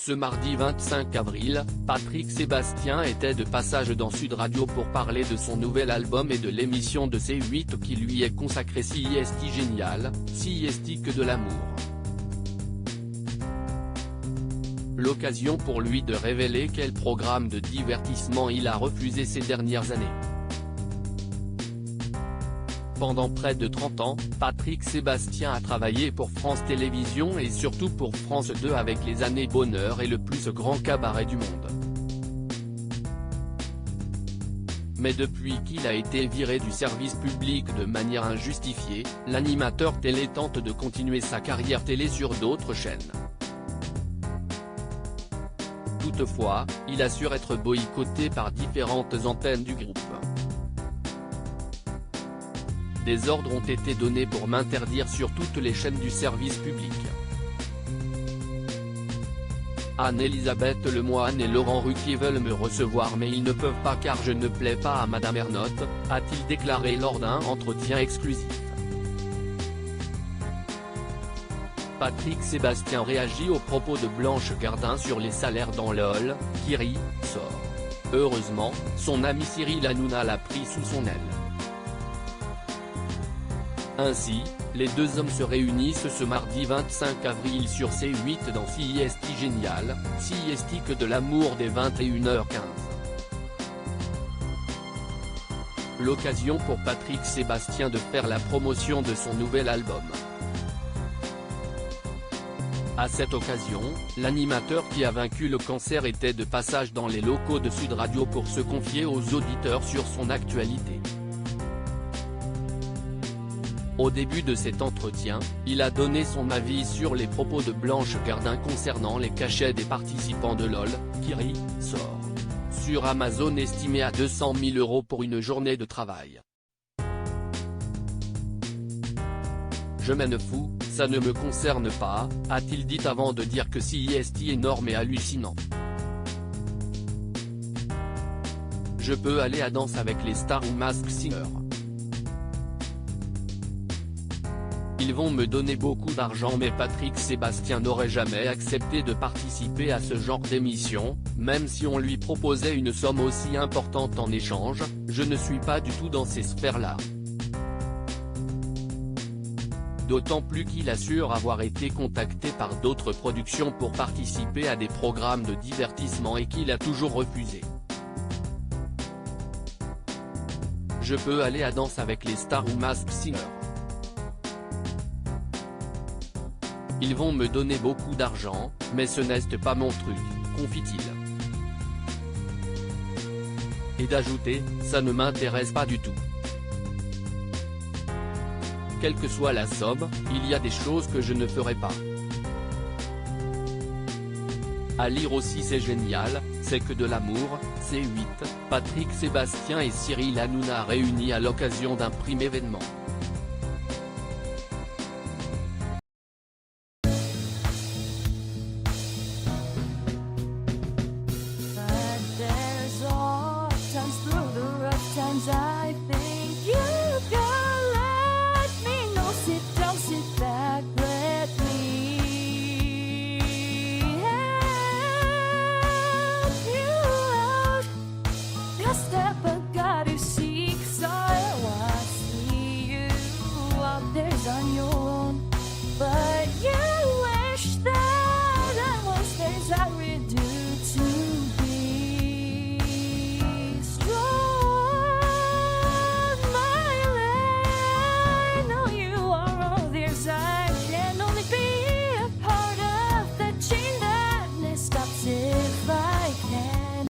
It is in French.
Ce mardi 25 avril, Patrick Sébastien était de passage dans Sud Radio pour parler de son nouvel album et de l'émission de C8 qui lui est consacrée CIST Génial, CIST que de l'amour. L'occasion pour lui de révéler quel programme de divertissement il a refusé ces dernières années. Pendant près de 30 ans, Patrick Sébastien a travaillé pour France Télévisions et surtout pour France 2 avec Les Années Bonheur et le plus grand cabaret du monde. Mais depuis qu'il a été viré du service public de manière injustifiée, l'animateur télé tente de continuer sa carrière télé sur d'autres chaînes. Toutefois, il assure être boycotté par différentes antennes du groupe. Des ordres ont été donnés pour m'interdire sur toutes les chaînes du service public. Anne-Elisabeth Lemoine et Laurent Ruquier veulent me recevoir mais ils ne peuvent pas car je ne plais pas à Madame Ernotte, a-t-il déclaré lors d'un entretien exclusif. Patrick Sébastien réagit aux propos de Blanche Gardin sur les salaires dans LOL, qui rit, sort. Heureusement, son ami Cyril Hanouna l'a pris sous son aile. Ainsi, les deux hommes se réunissent ce mardi 25 avril sur C8 dans CIST Génial, CIST que de l'amour dès 21h15. L'occasion pour Patrick Sébastien de faire la promotion de son nouvel album. À cette occasion, l'animateur qui a vaincu le cancer était de passage dans les locaux de Sud Radio pour se confier aux auditeurs sur son actualité. Au début de cet entretien, il a donné son avis sur les propos de Blanche Gardin concernant les cachets des participants de LOL, qui rit, sort. Sur Amazon estimé à 200 000 € pour une journée de travail. Je m'en fous, ça ne me concerne pas, a-t-il dit avant de dire que CIST est énorme et hallucinant. Je peux aller à Danse avec les stars ou Masked Singer. Ils vont me donner beaucoup d'argent mais Patrick Sébastien n'aurait jamais accepté de participer à ce genre d'émission, même si on lui proposait une somme aussi importante en échange, je ne suis pas du tout dans ces sphères-là. D'autant plus qu'il assure avoir été contacté par d'autres productions pour participer à des programmes de divertissement et qu'il a toujours refusé. Je peux aller à Danse avec les stars ou Masked Singer. Ils vont me donner beaucoup d'argent, mais ce n'est pas mon truc, confie-t-il. Et d'ajouter, ça ne m'intéresse pas du tout. Quelle que soit la somme, il y a des choses que je ne ferai pas. À lire aussi c'est génial, c'est que de l'amour, C8, Patrick Sébastien et Cyril Hanouna réunis à l'occasion d'un prime événement.